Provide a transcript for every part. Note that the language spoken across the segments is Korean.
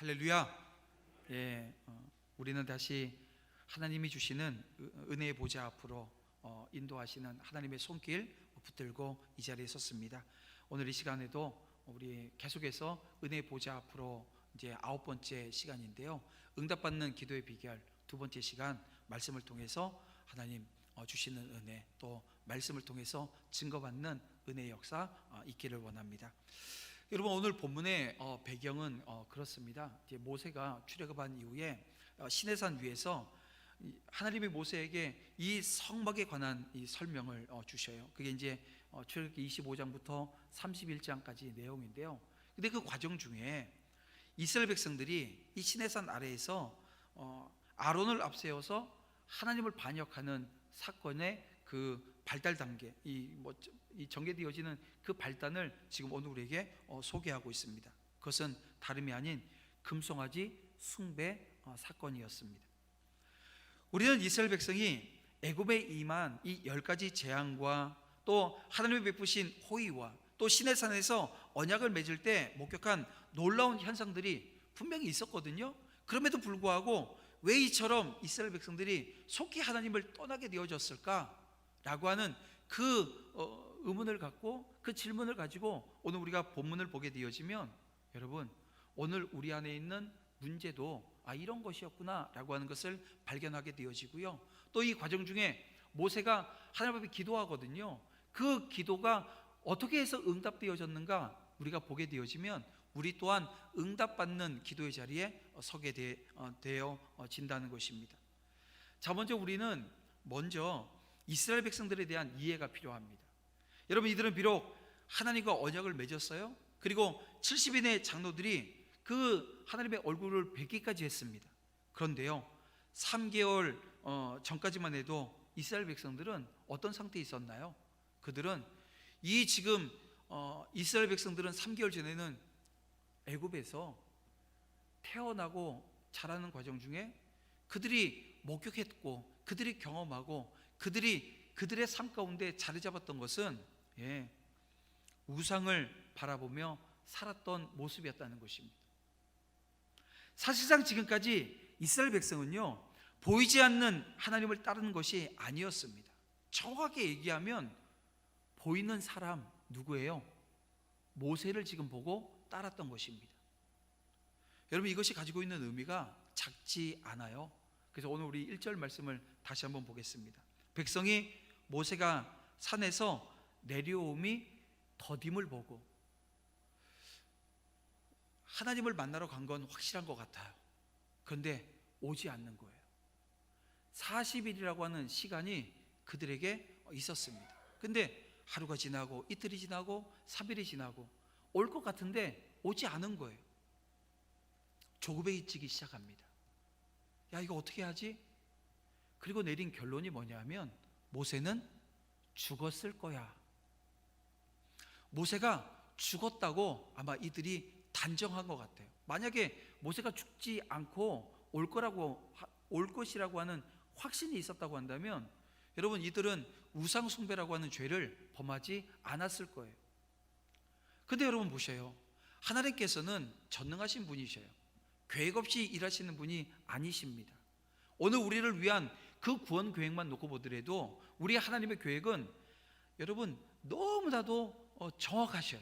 할렐루야. 예, 우리는 다시 하나님이 주시는 은혜의 보좌 앞으로 인도하시는 하나님의 손길 붙들고 이 자리에 섰습니다. 오늘 이 시간에도 우리 계속해서 은혜의 보좌 앞으로 이제 9번째 시간인데요, 응답받는 기도의 비결 2번째 시간, 말씀을 통해서 하나님 주시는 은혜, 또 말씀을 통해서 증거받는 은혜의 역사 있기를 원합니다. 여러분, 오늘 본문의 배경은 그렇습니다. 모세가 출애굽한 이후에 시내산 위에서 하나님이 모세에게 이 성막에 관한 이 설명을 주셔요. 그게 이제 출애굽기 25장부터 31장까지 내용인데요. 근데 그 과정 중에 이스라엘 백성들이 이 시내산 아래에서 아론을 앞세워서 하나님을 반역하는 사건의 그 발달 단계, 이 전개되어지는 그 발단을 지금 오늘 우리에게 소개하고 있습니다. 그것은 다름이 아닌 금송아지 숭배 사건이었습니다. 우리는 이스라엘 백성이 애굽에 임한 이 10가지 재앙과 또 하나님이 베푸신 호의와 또 시내산에서 언약을 맺을 때 목격한 놀라운 현상들이 분명히 있었거든요. 그럼에도 불구하고 왜 이처럼 이스라엘 백성들이 속히 하나님을 떠나게 되어졌을까라고 하는 그 의문을 갖고, 그 질문을 가지고 오늘 우리가 본문을 보게 되어지면, 여러분, 오늘 우리 안에 있는 문제도 이런 것이었구나 라고 하는 것을 발견하게 되어지고요. 또 이 과정 중에 모세가 하나님 앞에 기도하거든요. 그 기도가 어떻게 해서 응답되어졌는가 우리가 보게 되어지면 우리 또한 응답받는 기도의 자리에 서게 되어진다는 것입니다. 자, 우리는 먼저 이스라엘 백성들에 대한 이해가 필요합니다. 여러분, 이들은 비록 하나님과 언약을 맺었어요. 그리고 70인의 장로들이 그 하나님의 얼굴을 뵙기까지 했습니다. 그런데요, 3개월 전까지만 해도 이스라엘 백성들은 어떤 상태에 있었나요? 그들은 지금 이스라엘 백성들은 3개월 전에는 애굽에서 태어나고 자라는 과정 중에 그들이 목격했고 그들이 경험하고 그들의 삶 가운데 자리 잡았던 것은 우상을 바라보며 살았던 모습이었다는 것입니다. 사실상 지금까지 이스라엘 백성은요, 보이지 않는 하나님을 따르는 것이 아니었습니다. 정확하게 얘기하면 보이는 사람 누구예요? 모세를 지금 보고 따랐던 것입니다. 여러분, 이것이 가지고 있는 의미가 작지 않아요. 그래서 오늘 우리 1절 말씀을 다시 한번 보겠습니다. 백성이 모세가 산에서 내려옴이 더딤을 보고, 하나님을 만나러 간 건 확실한 것 같아요. 그런데 오지 않는 거예요. 40일이라고 하는 시간이 그들에게 있었습니다. 근데 하루가 지나고 이틀이 지나고 3일이 지나고 올 것 같은데 오지 않은 거예요. 조급해지기 시작합니다. 야, 이거 어떻게 하지? 그리고 내린 결론이 뭐냐면 모세는 죽었을 거야. 모세가 죽었다고 아마 이들이 단정한 것 같아요. 만약에 모세가 죽지 않고 올 것이라고 하는 확신이 있었다고 한다면, 여러분, 이들은 우상 숭배라고 하는 죄를 범하지 않았을 거예요. 근데 여러분 보세요. 하나님께서는 전능하신 분이셔요. 계획 없이 일하시는 분이 아니십니다. 오늘 우리를 위한 그 구원 계획만 놓고 보더라도 우리 하나님의 계획은 여러분 너무나도 정확하셔요.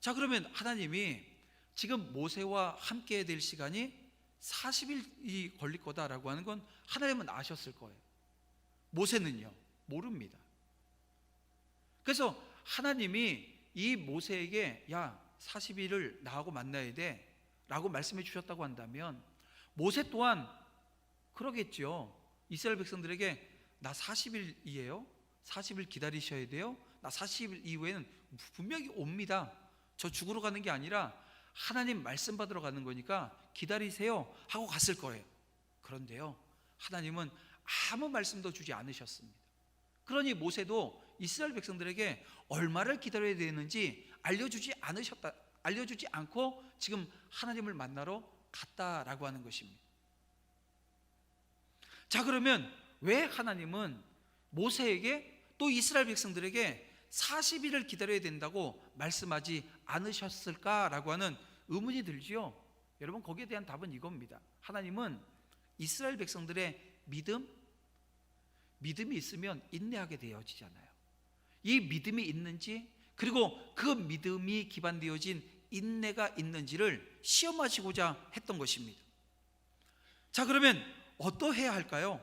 자, 그러면 하나님이 지금 모세와 함께 될 시간이 40일이 걸릴 거다라고 하는 건 하나님은 아셨을 거예요. 모세는요, 모릅니다. 그래서 하나님이 이 모세에게 야, 40일을 나하고 만나야 돼 라고 말씀해 주셨다고 한다면 모세 또한 그러겠죠. 이스라엘 백성들에게 나 40일이에요? 40일 기다리셔야 돼요? 나 40일 이후에는 분명히 옵니다. 저 죽으러 가는 게 아니라 하나님 말씀 받으러 가는 거니까 기다리세요 하고 갔을 거예요. 그런데요, 하나님은 아무 말씀도 주지 않으셨습니다. 그러니 모세도 이스라엘 백성들에게 얼마를 기다려야 되는지 알려주지 않고 지금 하나님을 만나러 갔다라고 하는 것입니다. 자, 그러면 왜 하나님은 모세에게 또 이스라엘 백성들에게 40일을 기다려야 된다고 말씀하지 않으셨을까라고 하는 의문이 들지요. 여러분, 거기에 대한 답은 이겁니다. 하나님은 이스라엘 백성들의 믿음이 있으면 인내하게 되어지잖아요. 이 믿음이 있는지, 그리고 그 믿음이 기반되어진 인내가 있는지를 시험하시고자 했던 것입니다. 자, 그러면 어떠해야 할까요?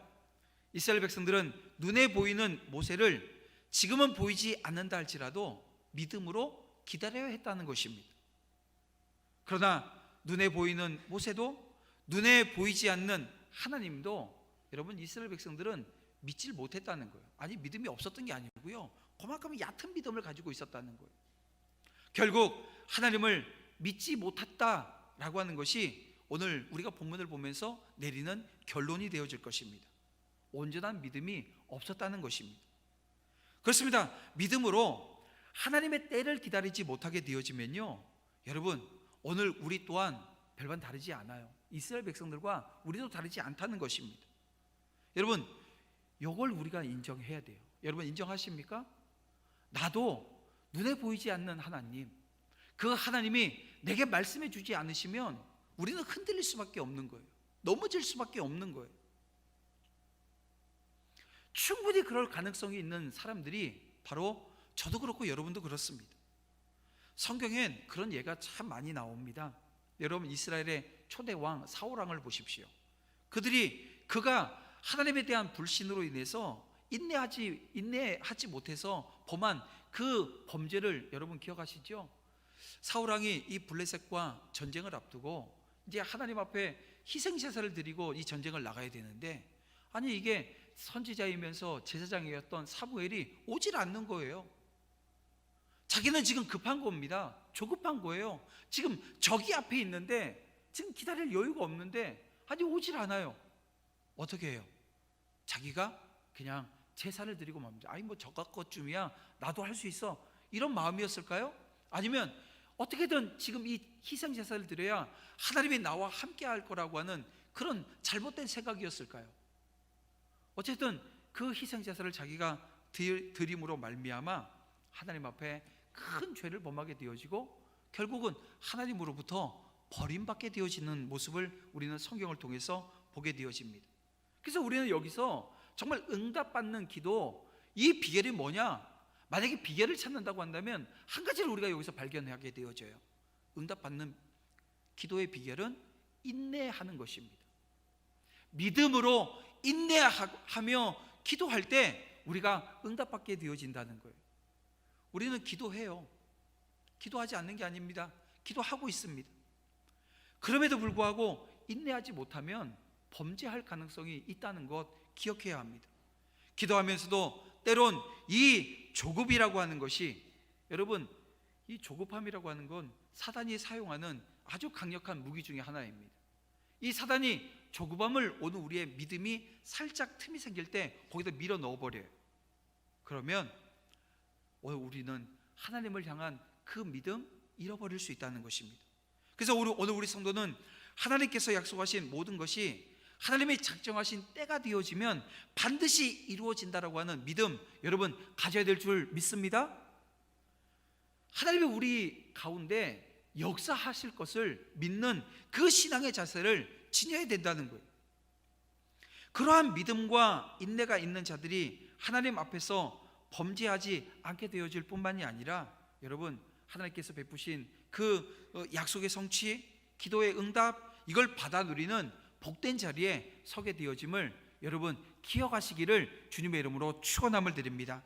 이스라엘 백성들은 눈에 보이는 모세를 지금은 보이지 않는다 할지라도 믿음으로 기다려야 했다는 것입니다. 그러나 눈에 보이는 모세도, 눈에 보이지 않는 하나님도 여러분, 이스라엘 백성들은 믿질 못했다는 거예요. 아니, 믿음이 없었던 게 아니고요, 그만큼 얕은 믿음을 가지고 있었다는 거예요. 결국 하나님을 믿지 못했다라고 하는 것이 오늘 우리가 본문을 보면서 내리는 결론이 되어질 것입니다. 온전한 믿음이 없었다는 것입니다. 그렇습니다. 믿음으로 하나님의 때를 기다리지 못하게 되어지면요, 여러분, 오늘 우리 또한 별반 다르지 않아요. 이스라엘 백성들과 우리도 다르지 않다는 것입니다. 여러분, 이걸 우리가 인정해야 돼요. 여러분, 인정하십니까? 나도 눈에 보이지 않는 하나님, 그 하나님이 내게 말씀해 주지 않으시면 우리는 흔들릴 수밖에 없는 거예요. 넘어질 수밖에 없는 거예요. 충분히 그럴 가능성이 있는 사람들이 바로 저도 그렇고 여러분도 그렇습니다. 성경엔 그런 예가 참 많이 나옵니다. 여러분, 이스라엘의 초대 왕 사울왕을 보십시오. 그가 하나님에 대한 불신으로 인해서 인내하지 못해서 범한 그 범죄를 여러분 기억하시죠? 사울왕이 이 블레셋과 전쟁을 앞두고 이제 하나님 앞에 희생제사를 드리고 이 전쟁을 나가야 되는데, 아니, 이게 선지자이면서 제사장이었던 사무엘이 오질 않는 거예요. 자기는 지금 급한 겁니다. 조급한 거예요. 지금 적이 앞에 있는데 지금 기다릴 여유가 없는데 아니, 오질 않아요. 어떻게 해요? 자기가 그냥 제사를 드리고 맙니다. 아니, 뭐 저가 것쯤이야, 나도 할 수 있어, 이런 마음이었을까요? 아니면 어떻게든 지금 이 희생 제사를 드려야 하나님이 나와 함께 할 거라고 하는 그런 잘못된 생각이었을까요? 어쨌든 그 희생 제사를 자기가 드림으로 말미암아 하나님 앞에 큰 죄를 범하게 되어지고 결국은 하나님으로부터 버림받게 되어지는 모습을 우리는 성경을 통해서 보게 되어집니다. 그래서 우리는 여기서 정말 응답받는 기도, 이 비결이 뭐냐? 만약에 비결을 찾는다고 한다면 한 가지를 우리가 여기서 발견하게 되어져요. 응답받는 기도의 비결은 인내하는 것입니다. 믿음으로 인내하며 기도할 때 우리가 응답받게 되어진다는 거예요. 우리는 기도해요. 기도하지 않는 게 아닙니다. 기도하고 있습니다. 그럼에도 불구하고 인내하지 못하면 범죄할 가능성이 있다는 것 기억해야 합니다. 기도하면서도 때론 이 조급이라고 하는 것이, 여러분, 이 조급함이라고 하는 건 사단이 사용하는 아주 강력한 무기 중에 하나입니다. 이 사단이 조급함을 오늘 우리의 믿음이 살짝 틈이 생길 때 거기다 밀어 넣어버려요. 그러면 오늘 우리는 하나님을 향한 그 믿음 잃어버릴 수 있다는 것입니다. 그래서 오늘 우리 성도는 하나님께서 약속하신 모든 것이 하나님이 작정하신 때가 되어지면 반드시 이루어진다라고 하는 믿음, 여러분 가져야 될 줄 믿습니다. 하나님이 우리 가운데 역사하실 것을 믿는 그 신앙의 자세를 지녀야 된다는 거예요. 그러한 믿음과 인내가 있는 자들이 하나님 앞에서 범죄하지 않게 되어질 뿐만이 아니라, 여러분, 하나님께서 베푸신 그 약속의 성취, 기도의 응답, 이걸 받아 누리는 복된 자리에 서게 되어짐을 여러분 기억하시기를 주님의 이름으로 축원함을 드립니다.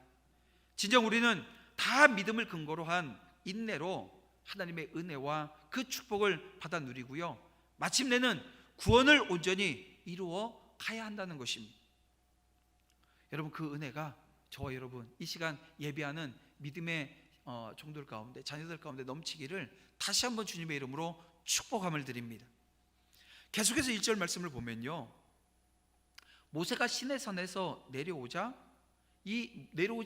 진정 우리는 다 믿음을 근거로 한 인내로 하나님의 은혜와 그 축복을 받아 누리고요, 마침내는 구원을 온전히 이루어 가야 한다는 것입니다. 여러분, 그 은혜가 저와 여러분 이 시간 예배하는 믿음의 종들 가운데, 자녀들 가운데 넘치기를 다시 한번 주님의 이름으로 축복함을 드립니다. 계속해서 1절 말씀을 보면요, 모세가 시내산에서 내려오지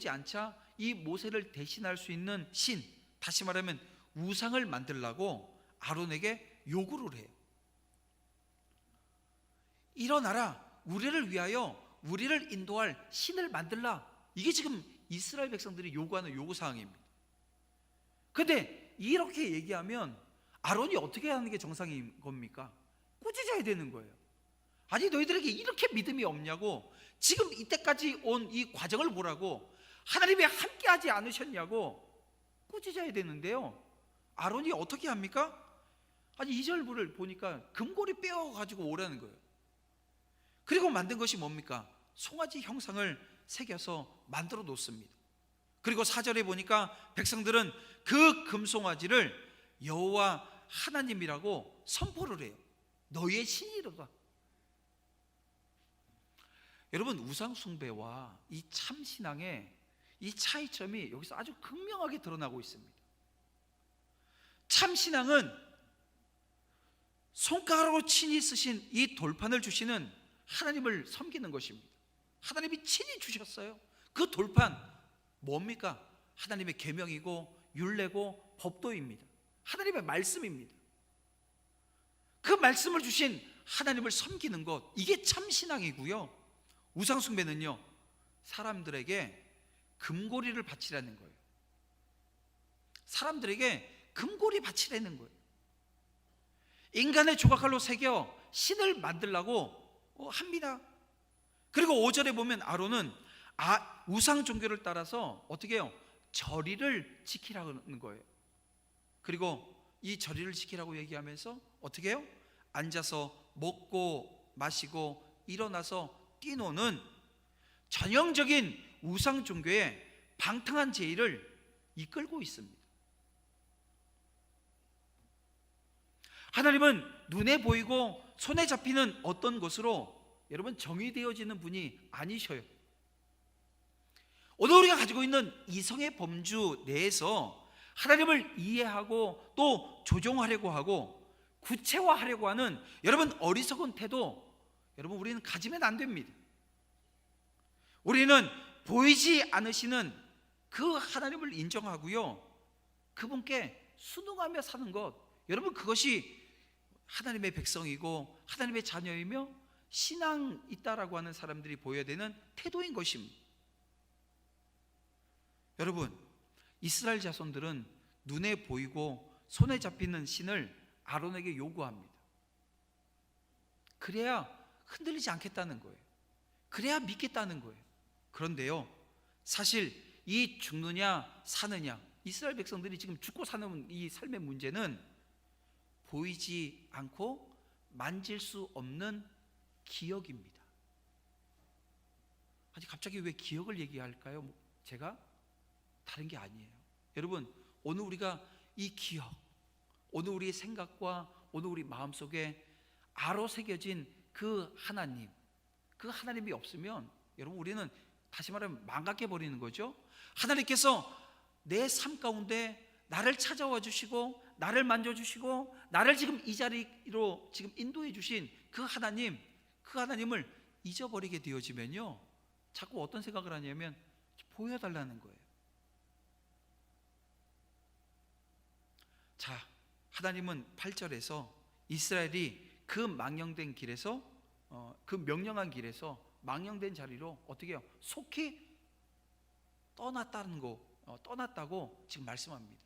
않자 이 모세를 대신할 수 있는 신, 다시 말하면 우상을 만들라고 아론에게 요구를 해요. 일어나라, 우리를 위하여 우리를 인도할 신을 만들라. 이게 지금 이스라엘 백성들이 요구하는 요구사항입니다. 그런데 이렇게 얘기하면 아론이 어떻게 하는 게 정상인 겁니까? 꾸짖어야 되는 거예요. 아니 너희들에게 이렇게 믿음이 없냐고, 지금 이때까지 온 이 과정을 보라고, 하나님이 함께하지 않으셨냐고 꾸짖어야 되는데요, 아론이 어떻게 합니까? 아니 2절부를 보니까 금고리 빼어가지고 오라는 거예요. 그리고 만든 것이 뭡니까? 송아지 형상을 새겨서 만들어 놓습니다. 그리고 4절에 보니까 백성들은 그 금송아지를 여호와 하나님이라고 선포를 해요. 너희의 신이로다. 여러분, 우상 숭배와 이 참신앙의 이 차이점이 여기서 아주 극명하게 드러나고 있습니다. 참신앙은 손가락으로 친히 쓰신 이 돌판을 주시는 하나님을 섬기는 것입니다. 하나님이 친히 주셨어요. 그 돌판 뭡니까? 하나님의 계명이고 율례고 법도입니다. 하나님의 말씀입니다. 그 말씀을 주신 하나님을 섬기는 것, 이게 참신앙이고요, 우상숭배는요, 사람들에게 금고리를 바치라는 거예요. 사람들에게 금고리 바치라는 거예요. 인간의 조각칼로 새겨 신을 만들라고 합니다. 그리고 5절에 보면 아론은 우상 종교를 따라서 어떻게 해요? 절의를 지키라는 거예요. 그리고 이 절의를 지키라고 얘기하면서 어떻게 해요? 앉아서 먹고 마시고 일어나서 뛰노는 전형적인 우상 종교의 방탕한 제의를 이끌고 있습니다. 하나님은 눈에 보이고 손에 잡히는 어떤 것으로 여러분 정의되어지는 분이 아니셔요. 오늘 우리가 가지고 있는 이성의 범주 내에서 하나님을 이해하고 또 조종하려고 하고 구체화하려고 하는 여러분 어리석은 태도, 여러분 우리는 가지면 안 됩니다. 우리는 보이지 않으시는 그 하나님을 인정하고요, 그분께 순응하며 사는 것, 여러분 그것이 하나님의 백성이고 하나님의 자녀이며 신앙 있다라고 하는 사람들이 보여야 되는 태도인 것입니다. 여러분, 이스라엘 자손들은 눈에 보이고 손에 잡히는 신을 아론에게 요구합니다. 그래야 흔들리지 않겠다는 거예요. 그래야 믿겠다는 거예요. 그런데요, 사실 이 죽느냐 사느냐, 이스라엘 백성들이 지금 죽고 사는 이 삶의 문제는 보이지 않고 만질 수 없는 기억입니다. 아니 갑자기 왜 기억을 얘기할까요? 제가 다른 게 아니에요. 여러분, 오늘 우리가 이 기억, 오늘 우리의 생각과 오늘 우리 마음속에 아로 새겨진 그 하나님, 그 하나님이 없으면 여러분 우리는 다시 말하면 망각해 버리는 거죠. 하나님께서 내 삶 가운데 나를 찾아와 주시고 나를 만져주시고 나를 지금 이 자리로 지금 인도해 주신 그 하나님, 그 하나님을 잊어버리게 되어지면요, 자꾸 어떤 생각을 하냐면 보여달라는 거예요. 자, 하나님은 8절에서 이스라엘이 그 망령된 길에서 그 명령한 길에서 망령된 자리로 어떻게 해요? 속히 떠났다고 지금 말씀합니다.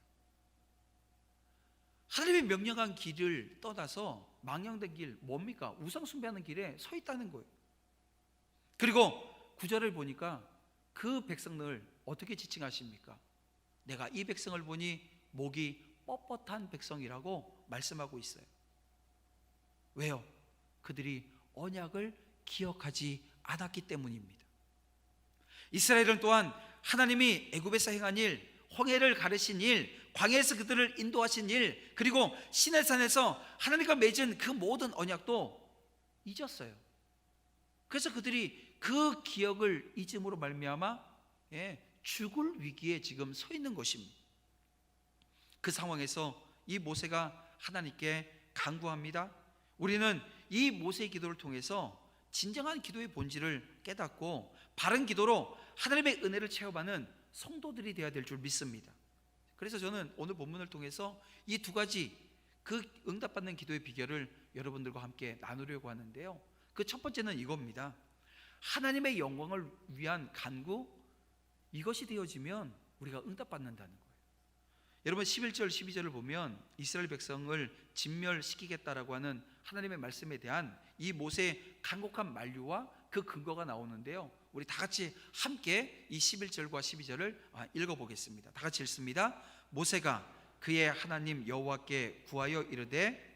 하나님의 명령한 길을 떠나서 망령된 길, 뭡니까? 우상 숭배하는 길에 서 있다는 거예요. 그리고 9절을 보니까 그 백성을 어떻게 지칭하십니까? 내가 이 백성을 보니 목이 뻣뻣한 백성이라고 말씀하고 있어요. 왜요? 그들이 언약을 기억하지 않았기 때문입니다. 이스라엘은 또한 하나님이 애굽에서 행한 일, 홍해를 가르신 일, 광야에서 그들을 인도하신 일, 그리고 시내산에서 하나님과 맺은 그 모든 언약도 잊었어요. 그래서 그들이 그 기억을 잊음으로 말미암아 죽을 위기에 지금 서 있는 것입니다. 그 상황에서 이 모세가 하나님께 간구합니다. 우리는 이 모세의 기도를 통해서 진정한 기도의 본질을 깨닫고 바른 기도로 하나님의 은혜를 체험하는 성도들이 되어야 될 줄 믿습니다. 그래서 저는 오늘 본문을 통해서 이 두 가지 그 응답받는 기도의 비결을 여러분들과 함께 나누려고 하는데요, 그 첫 번째는 이겁니다. 하나님의 영광을 위한 간구, 이것이 되어지면 우리가 응답받는다는 거예요. 여러분 11절 12절을 보면 이스라엘 백성을 진멸시키겠다라고 하는 하나님의 말씀에 대한 이 모세의 간곡한 만류와 그 근거가 나오는데요, 우리 다 같이 함께 이 11절과 12절을 읽어보겠습니다. 다 같이 읽습니다. 모세가 그의 하나님 여호와께 구하여 이르되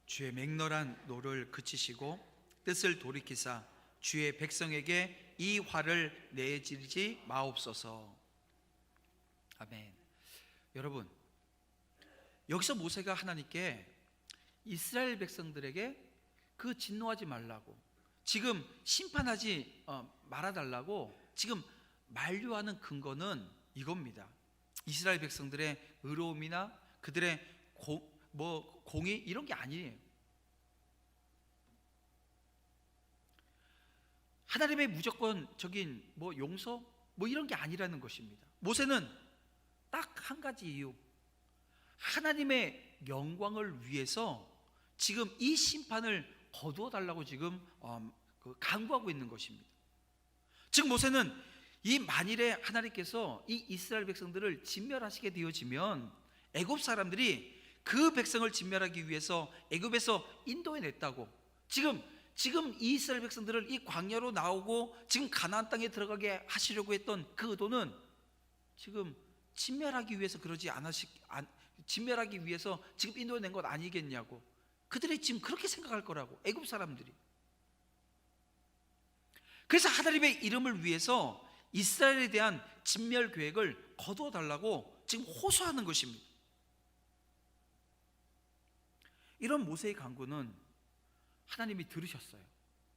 주의 맹렬한 노를 그치시고 뜻을 돌이키사 주의 백성에게 이 화를 내지르지 마옵소서. 아멘. 여러분, 여기서 모세가 하나님께 이스라엘 백성들에게 그 진노하지 말라고, 지금 심판하지 말아달라고 지금 만류하는 근거는 이겁니다. 이스라엘 백성들의 의로움이나 그들의 공의 이런 게 아니에요. 하나님의 무조건적인 용서 이런 게 아니라는 것입니다. 모세는 딱 한 가지 이유, 하나님의 영광을 위해서 지금 이 심판을 거두어 달라고 지금 간구하고 있는 것입니다. 즉 모세는 이 만일에 하나님께서 이 이스라엘 백성들을 진멸하시게 되어지면 애굽 사람들이 그 백성을 진멸하기 위해서 애굽에서 인도해냈다고, 지금 이 이스라엘 백성들을 이 광야로 나오고 지금 가나안 땅에 들어가게 하시려고 했던 그 의도는 지금 진멸하기 위해서 진멸하기 위해서 지금 인도해낸 것 아니겠냐고, 그들이 지금 그렇게 생각할 거라고, 애굽 사람들이. 그래서 하나님의 이름을 위해서 이스라엘에 대한 진멸 계획을 거두어 달라고 지금 호소하는 것입니다. 이런 모세의 간구는 하나님이 들으셨어요.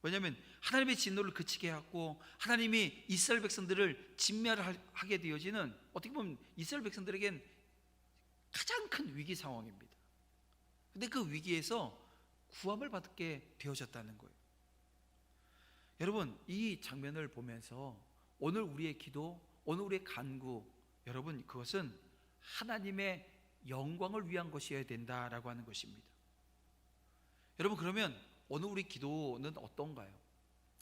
왜냐하면 하나님의 진노를 그치게 하고 하나님이 이스라엘 백성들을 진멸하게 되어지는, 어떻게 보면 이스라엘 백성들에겐 가장 큰 위기 상황입니다. 근데 그 위기에서 구함을 받게 되어졌다는 거예요. 여러분, 이 장면을 보면서 오늘 우리의 기도, 오늘 우리의 간구, 여러분 그것은 하나님의 영광을 위한 것이어야 된다라고 하는 것입니다. 여러분, 그러면 오늘 우리 기도는 어떤가요?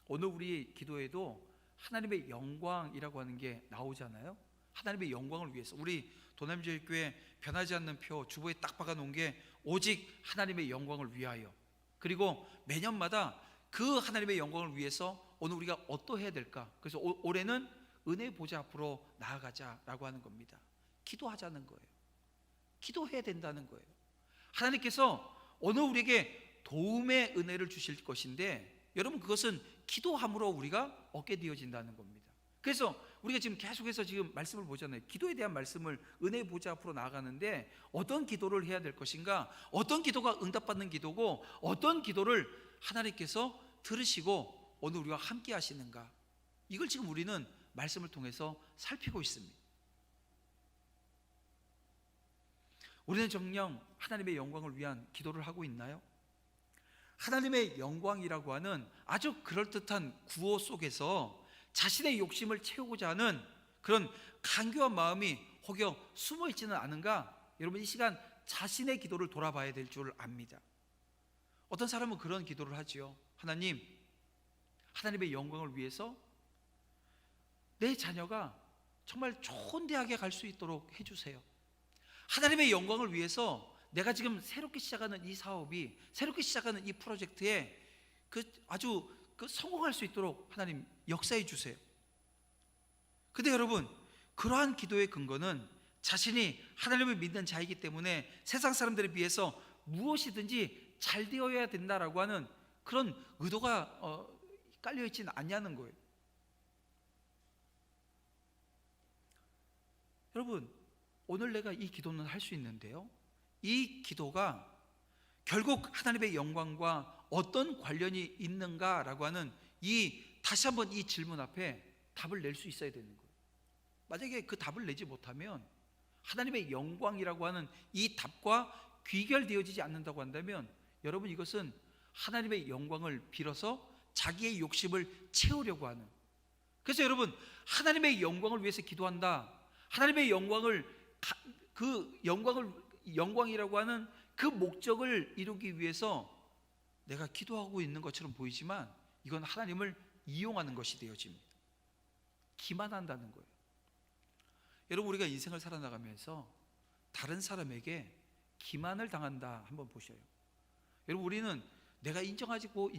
오늘 우리 기도에도 하나님의 영광이라고 하는 게 나오잖아요. 하나님의 영광을 위해서 우리 도남제일교회 변하지 않는 표 주보에 딱 박아놓은 게 오직 하나님의 영광을 위하여, 그리고 매년마다 그 하나님의 영광을 위해서 오늘 우리가 어떠해야 될까? 그래서 올해는 은혜 보좌 앞으로 나아가자라고 하는 겁니다. 기도하자는 거예요. 기도해야 된다는 거예요. 하나님께서 오늘 우리에게 도움의 은혜를 주실 것인데, 여러분 그것은 기도함으로 우리가 얻게 되어진다는 겁니다. 그래서 우리가 지금 계속해서 지금 말씀을 보잖아요. 기도에 대한 말씀을, 은혜 보좌 앞으로 나아가는데 어떤 기도를 해야 될 것인가, 어떤 기도가 응답받는 기도고 어떤 기도를 하나님께서 들으시고 오늘 우리와 함께 하시는가, 이걸 지금 우리는 말씀을 통해서 살피고 있습니다. 우리는 정녕 하나님의 영광을 위한 기도를 하고 있나요? 하나님의 영광이라고 하는 아주 그럴듯한 구호 속에서 자신의 욕심을 채우고자 하는 그런 간교한 마음이 혹여 숨어 있지는 않은가? 여러분, 이 시간 자신의 기도를 돌아봐야 될 줄 압니다. 어떤 사람은 그런 기도를 하지요. 하나님, 하나님의 영광을 위해서 내 자녀가 정말 좋은 대학에 갈 수 있도록 해주세요. 하나님의 영광을 위해서 내가 지금 새롭게 시작하는 이 사업이, 새롭게 시작하는 이 프로젝트에 아주 성공할 수 있도록 하나님 역사해 주세요. 근데 여러분, 그러한 기도의 근거는 자신이 하나님을 믿는 자이기 때문에 세상 사람들에 비해서 무엇이든지 잘 되어야 된다라고 하는 그런 의도가 깔려 있지는 않냐는 거예요. 여러분, 오늘 내가 이 기도는 할 수 있는데요, 이 기도가 결국 하나님의 영광과 어떤 관련이 있는가라고 하는 다시 한번 이 질문 앞에 답을 낼 수 있어야 되는 거예요. 만약에 그 답을 내지 못하면, 하나님의 영광이라고 하는 이 답과 귀결되어지지 않는다고 한다면, 여러분 이것은 하나님의 영광을 빌어서 자기의 욕심을 채우려고 하는. 그래서 여러분, 하나님의 영광을 위해서 기도한다, 하나님의 영광이라고 하는 그 목적을 이루기 위해서 내가 기도하고 있는 것처럼 보이지만 이건 하나님을 이용하는 것이 되어집니다. 기만한다는 거예요. 여러분, 우리가 인생을 살아나가면서 다른 사람에게 기만을 당한다 한번 보셔요. 여러분, 우리는 내가 인정하고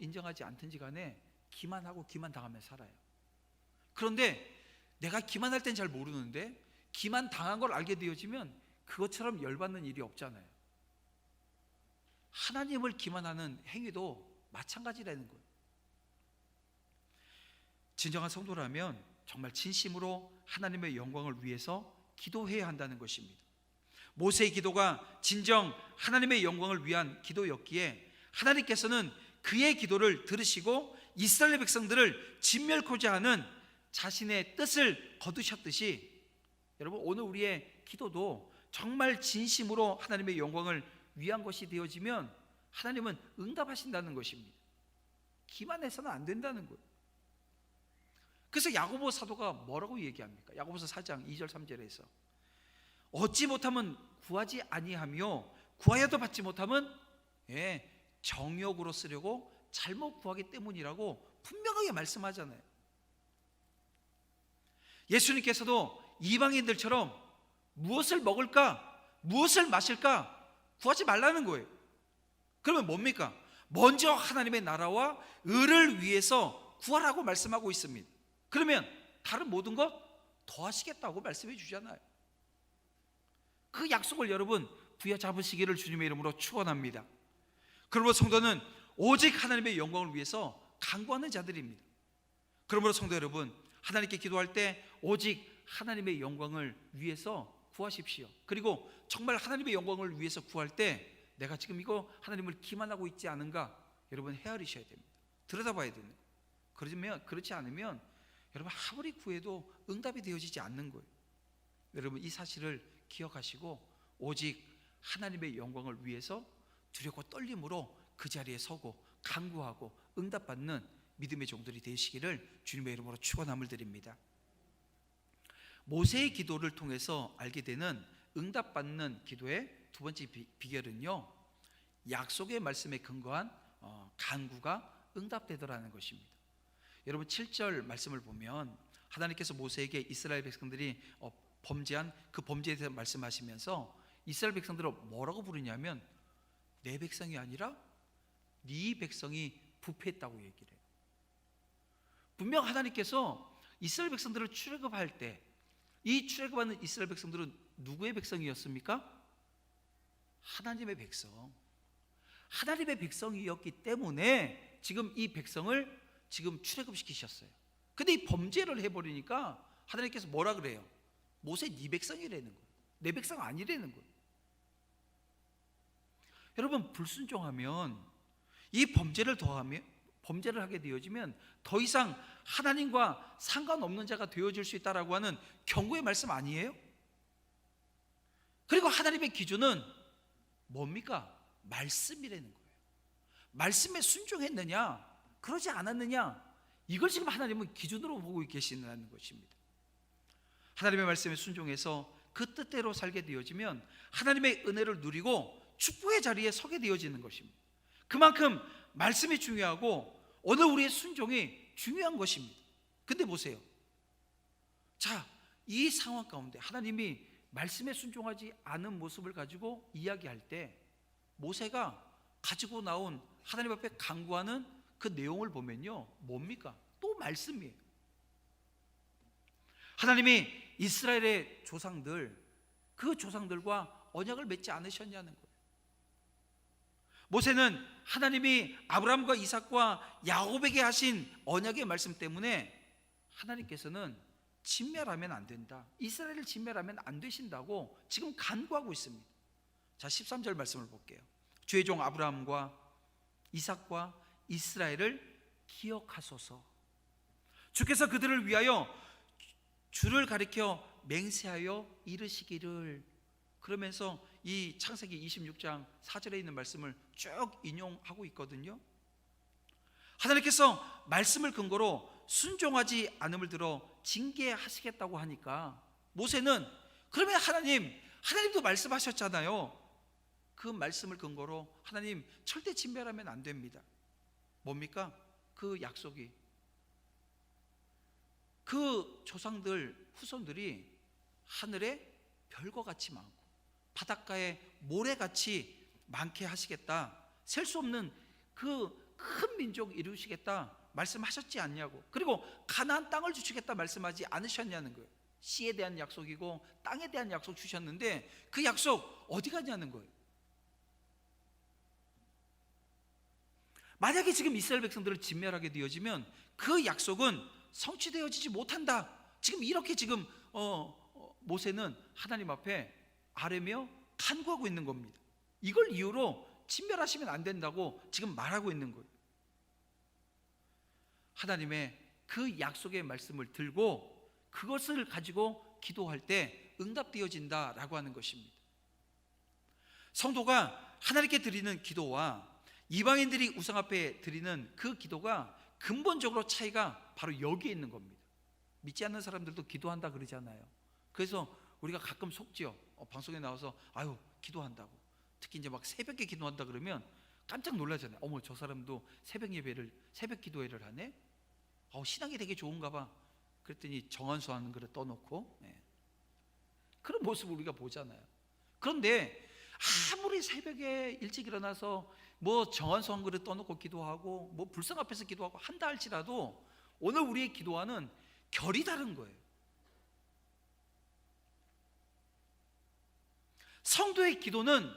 인정하지 않든지 간에 기만하고 기만당하며 살아요. 그런데 내가 기만할 땐 잘 모르는데 기만 당한 걸 알게 되어지면 그것처럼 열받는 일이 없잖아요. 하나님을 기만하는 행위도 마찬가지라는 거예요. 진정한 성도라면 정말 진심으로 하나님의 영광을 위해서 기도해야 한다는 것입니다. 모세의 기도가 진정 하나님의 영광을 위한 기도였기에 하나님께서는 그의 기도를 들으시고 이스라엘 백성들을 진멸코자 하는 자신의 뜻을 거두셨듯이, 여러분, 오늘 우리의 기도도 정말 진심으로 하나님의 영광을 위한 것이 되어지면 하나님은 응답하신다는 것입니다. 기만해서는 안 된다는 거예요. 그래서 야고보 사도가 뭐라고 얘기합니까? 야고보서 4장 2절 3절에서 얻지 못하면 구하지 아니하며 구하여도 받지 못하면 정욕으로 쓰려고 잘못 구하기 때문이라고 분명하게 말씀하잖아요. 예수님께서도 이방인들처럼 무엇을 먹을까, 무엇을 마실까 구하지 말라는 거예요. 그러면 뭡니까? 먼저 하나님의 나라와 의를 위해서 구하라고 말씀하고 있습니다. 그러면 다른 모든 것 더하시겠다고 말씀해 주잖아요. 그 약속을 여러분 부여잡으시기를 주님의 이름으로 축원합니다. 그러므로 성도는 오직 하나님의 영광을 위해서 간구하는 자들입니다. 그러므로 성도 여러분, 하나님께 기도할 때 오직 하나님의 영광을 위해서 구하십시오. 그리고 정말 하나님의 영광을 위해서 구할 때 내가 지금 이거 하나님을 기만하고 있지 않은가 여러분 헤아리셔야 됩니다. 들여다봐야 됩니다. 그렇지 않으면 여러분 아무리 구해도 응답이 되어지지 않는 거예요. 여러분, 이 사실을 기억하시고 오직 하나님의 영광을 위해서 두렵고 떨림으로 그 자리에 서고 간구하고 응답받는 믿음의 종들이 되시기를 주님의 이름으로 축원함을 드립니다. 모세의 기도를 통해서 알게 되는 응답받는 기도의 두 번째 비결은요, 약속의 말씀에 근거한 간구가 응답되더라는 것입니다. 여러분, 7절 말씀을 보면 하나님께서 모세에게 이스라엘 백성들이 범죄한 그 범죄에 대해서 말씀하시면서 이스라엘 백성들을 뭐라고 부르냐면 내 백성이 아니라 네 백성이 부패했다고 얘기를 해요. 분명 하나님께서 이스라엘 백성들을 출애굽할 때 이 출애굽하는 이스라엘 백성들은 누구의 백성이었습니까? 하나님의 백성. 하나님의 백성이었기 때문에 지금 이 백성을 지금 출애굽시키셨어요. 근데 이 범죄를 해버리니까 하나님께서 뭐라 그래요? 모세 네 백성이라는 거예요. 내 백성 아니라는 거예요. 여러분, 불순종하면 이 범죄를 하게 되어지면 더 이상 하나님과 상관없는 자가 되어질 수 있다라고 하는 경고의 말씀 아니에요? 그리고 하나님의 기준은 뭡니까? 말씀이라는 거예요. 말씀에 순종했느냐, 그러지 않았느냐, 이걸 지금 하나님은 기준으로 보고 계시는 것입니다. 하나님의 말씀에 순종해서 그 뜻대로 살게 되어지면 하나님의 은혜를 누리고 축복의 자리에 서게 되어지는 것입니다. 그만큼 말씀이 중요하고 오늘 우리의 순종이 중요한 것입니다. 근데 보세요. 자, 이 상황 가운데 하나님이 말씀에 순종하지 않은 모습을 가지고 이야기할 때 모세가 가지고 나온 하나님 앞에 간구하는 그 내용을 보면요, 뭡니까? 또 말씀이에요. 하나님이 이스라엘의 조상들, 그 조상들과 언약을 맺지 않으셨냐는 거예요. 모세는 하나님이 아브라함과 이삭과 야곱에게 하신 언약의 말씀 때문에 하나님께서는 진멸하면 안 된다, 이스라엘을 진멸하면 안 되신다고 지금 간구하고 있습니다. 자, 13절 말씀을 볼게요. 주의 종 아브라함과 이삭과 이스라엘을 기억하소서. 주께서 그들을 위하여 주를 가리켜 맹세하여 이르시기를. 그러면서 이 창세기 26장 4절에 있는 말씀을 쭉 인용하고 있거든요. 하나님께서 말씀을 근거로 순종하지 않음을 들어 징계하시겠다고 하니까 모세는 그러면 하나님도 말씀하셨잖아요. 그 말씀을 근거로 하나님 절대 진멸하면 안 됩니다. 뭡니까? 그 약속이 그 조상들 후손들이 하늘에 별과 같이 많고 바닷가에 모래같이 많게 하시겠다, 셀 수 없는 그 큰 민족 이루시겠다 말씀하셨지 않냐고. 그리고 가나안 땅을 주시겠다 말씀하지 않으셨냐는 거예요. 씨에 대한 약속이고 땅에 대한 약속 주셨는데 그 약속 어디 갔냐는 거예요. 만약에 지금 이스라엘 백성들을 진멸하게 되어지면 그 약속은 성취되어지지 못한다. 지금 이렇게 모세는 하나님 앞에 아뢰며 간구하고 있는 겁니다. 이걸 이유로 진멸하시면 안 된다고 지금 말하고 있는 거예요. 하나님의 그 약속의 말씀을 들고 그것을 가지고 기도할 때 응답되어진다라고 하는 것입니다. 성도가 하나님께 드리는 기도와 이방인들이 우상 앞에 드리는 그 기도가 근본적으로 차이가 바로 여기에 있는 겁니다. 믿지 않는 사람들도 기도한다 그러잖아요. 그래서 우리가 가끔 속지요. 방송에 나와서 아유 기도한다고. 특히 이제 막 새벽에 기도한다 그러면 깜짝 놀라잖아요. 어머 저 사람도 새벽 기도회를 하네. 신앙이 되게 좋은가 봐. 그랬더니 정한수 하는 그릇 떠놓고 그런 모습을 우리가 보잖아요. 그런데 아무리 새벽에 일찍 일어나서 뭐 정한수 한 그릇 떠놓고 기도하고 뭐 불상 앞에서 기도하고 한다 할지라도 오늘 우리의 기도와는 결이 다른 거예요. 성도의 기도는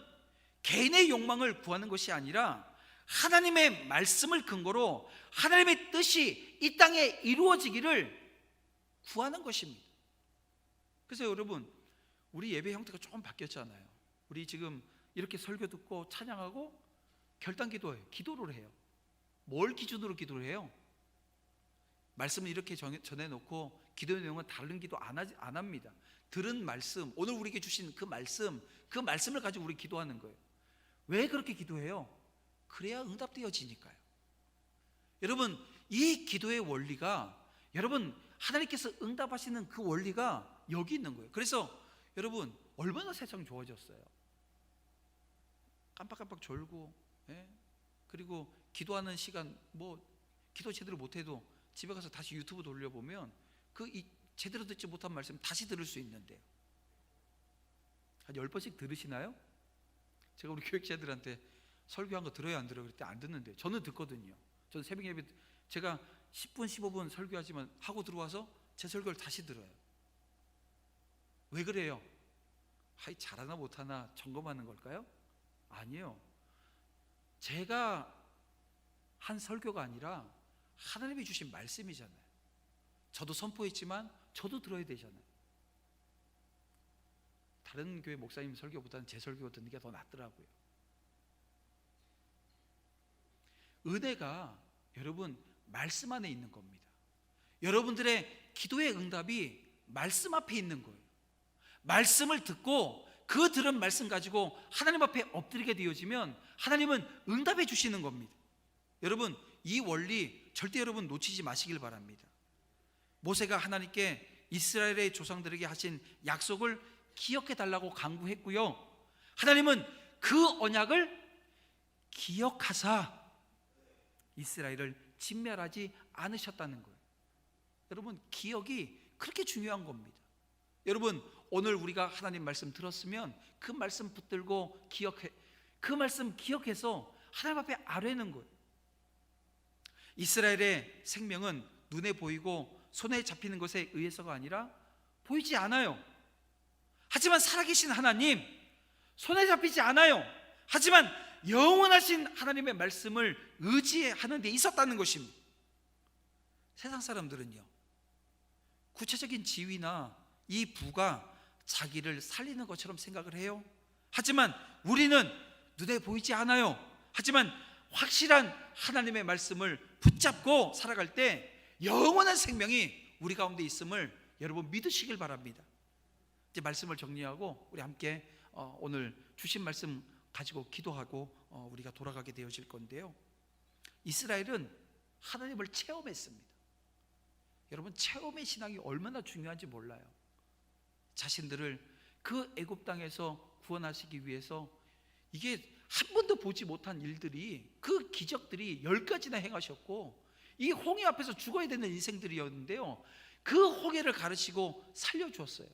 개인의 욕망을 구하는 것이 아니라 하나님의 말씀을 근거로 하나님의 뜻이 이 땅에 이루어지기를 구하는 것입니다. 그래서 여러분 우리 예배 형태가 조금 바뀌었잖아요. 우리 지금 이렇게 설교 듣고 찬양하고 결단 기도해요. 기도를 해요. 뭘 기준으로 기도를 해요? 말씀을 이렇게 전해놓고 기도의 내용은 다른 기도 안 합니다. 들은 말씀, 오늘 우리에게 주신 그 말씀을 가지고 우리 기도하는 거예요. 왜 그렇게 기도해요? 그래야 응답되어지니까요. 여러분 이 기도의 원리가 여러분 하나님께서 응답하시는 그 원리가 여기 있는 거예요. 그래서 여러분 얼마나 세상 좋아졌어요. 깜빡깜빡 졸고 그리고 기도하는 시간 기도 제대로 못해도 집에 가서 다시 유튜브 돌려보면 제대로 듣지 못한 말씀 다시 들을 수 있는데요. 한 10번씩 들으시나요? 제가 우리 교육자들한테 설교한 거 들어요 안 들어요? 그럴 때 안 듣는데 저는 듣거든요. 저는 새벽 예배 제가 10분 15분 설교하지만 하고 들어와서 제 설교를 다시 들어요. 왜 그래요? 잘하나 못하나 점검하는 걸까요? 아니요. 제가 한 설교가 아니라 하나님이 주신 말씀이잖아요. 저도 선포했지만 저도 들어야 되잖아요. 다른 교회 목사님 설교보다는 제 설교 듣는 게 더 낫더라고요. 은혜가 여러분 말씀 안에 있는 겁니다. 여러분들의 기도의 응답이 말씀 앞에 있는 거예요. 말씀을 듣고 그 들은 말씀 가지고 하나님 앞에 엎드리게 되어지면 하나님은 응답해 주시는 겁니다. 여러분 이 원리 절대 여러분 놓치지 마시길 바랍니다. 모세가 하나님께 이스라엘의 조상들에게 하신 약속을 기억해 달라고 간구했고요. 하나님은 그 언약을 기억하사 이스라엘을 진멸하지 않으셨다는 거예요. 여러분 기억이 그렇게 중요한 겁니다. 여러분 오늘 우리가 하나님 말씀 들었으면 그 말씀 붙들고 그 말씀 기억해서 하나님 앞에 아뢰는 거예요. 이스라엘의 생명은 눈에 보이고 손에 잡히는 것에 의해서가 아니라 보이지 않아요. 하지만 살아계신 하나님 손에 잡히지 않아요. 하지만 영원하신 하나님의 말씀을 의지하는 데 있었다는 것입니다. 세상 사람들은요 구체적인 지위나 이 부가 자기를 살리는 것처럼 생각을 해요. 하지만 우리는 눈에 보이지 않아요. 하지만 확실한 하나님의 말씀을 붙잡고 살아갈 때 영원한 생명이 우리 가운데 있음을 여러분 믿으시길 바랍니다. 이제 말씀을 정리하고 우리 함께 오늘 주신 말씀 가지고 기도하고 우리가 돌아가게 되어질 건데요. 이스라엘은 하나님을 체험했습니다. 여러분, 체험의 신앙이 얼마나 중요한지 몰라요. 자신들을 그 애굽 땅에서 구원하시기 위해서 이게 한 번도 보지 못한 일들이, 그 기적들이 10가지나 행하셨고, 이 홍해 앞에서 죽어야 되는 인생들이었는데요, 그 홍해를 가르치고 살려주었어요.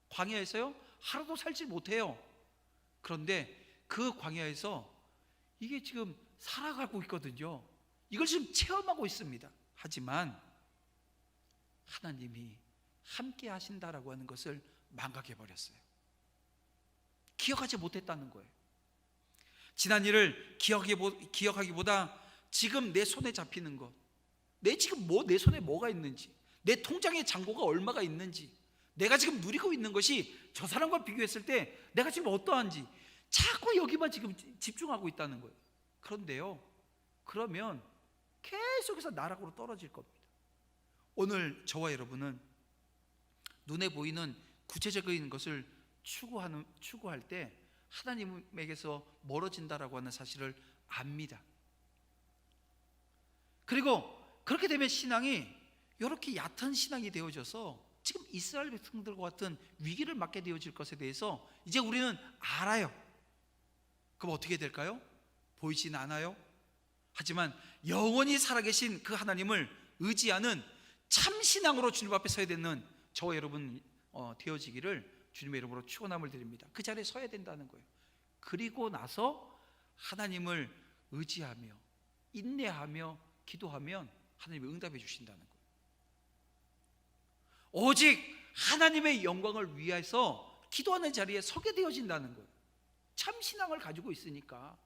광야에서요 하루도 살지 못해요. 그런데 그 광야에서 이게 지금 살아가고 있거든요. 이걸 지금 체험하고 있습니다. 하지만 하나님이 함께 하신다라고 하는 것을 망각해 버렸어요. 기억하지 못했다는 거예요. 지난 일을 기억하기보다 지금 내 손에 잡히는 것, 내 지금 내 손에 뭐가 있는지, 내 통장에 잔고가 얼마가 있는지, 내가 지금 누리고 있는 것이 저 사람과 비교했을 때 내가 지금 어떠한지 자꾸 여기만 지금 집중하고 있다는 거예요. 그런데요, 그러면 계속해서 나락으로 떨어질 겁니다. 오늘 저와 여러분은 눈에 보이는 구체적인 것을 추구할 때 하나님에게서 멀어진다라고 하는 사실을 압니다. 그리고 그렇게 되면 신앙이 이렇게 얕은 신앙이 되어져서 지금 이스라엘 백성들과 같은 위기를 맞게 되어질 것에 대해서 이제 우리는 알아요. 그럼 어떻게 될까요? 보이진 않아요. 하지만 영원히 살아계신 그 하나님을 의지하는 참신앙으로 주님 앞에 서야 되는 저와 여러분 되어지기를 주님의 이름으로 축원함을 드립니다. 그 자리에 서야 된다는 거예요. 그리고 나서 하나님을 의지하며 인내하며 기도하면 하나님이 응답해 주신다는 거예요. 오직 하나님의 영광을 위해서 기도하는 자리에 서게 되어진다는 거예요. 참신앙을 가지고 있으니까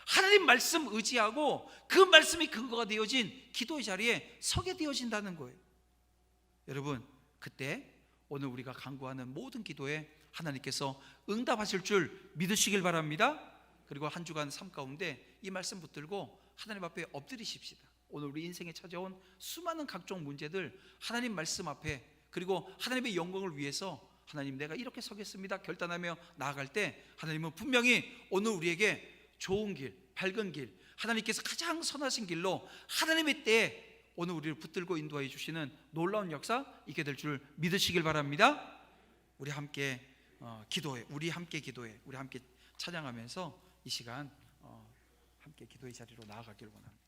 하나님 말씀 의지하고 그 말씀이 근거가 되어진 기도의 자리에 서게 되어진다는 거예요. 여러분, 그때 오늘 우리가 간구하는 모든 기도에 하나님께서 응답하실 줄 믿으시길 바랍니다. 그리고 한 주간 삶 가운데 이 말씀 붙들고 하나님 앞에 엎드리십시다. 오늘 우리 인생에 찾아온 수많은 각종 문제들 하나님 말씀 앞에, 그리고 하나님의 영광을 위해서 하나님 내가 이렇게 서겠습니다 결단하며 나아갈 때 하나님은 분명히 오늘 우리에게 좋은 길, 밝은 길, 하나님께서 가장 선하신 길로 하나님의 때에 오늘 우리를 붙들고 인도해 주시는 놀라운 역사 있게 될 줄 믿으시길 바랍니다. 우리 함께 기도해, 우리 함께 찬양하면서 이 시간 함께 기도의 자리로 나아가길 원합니다.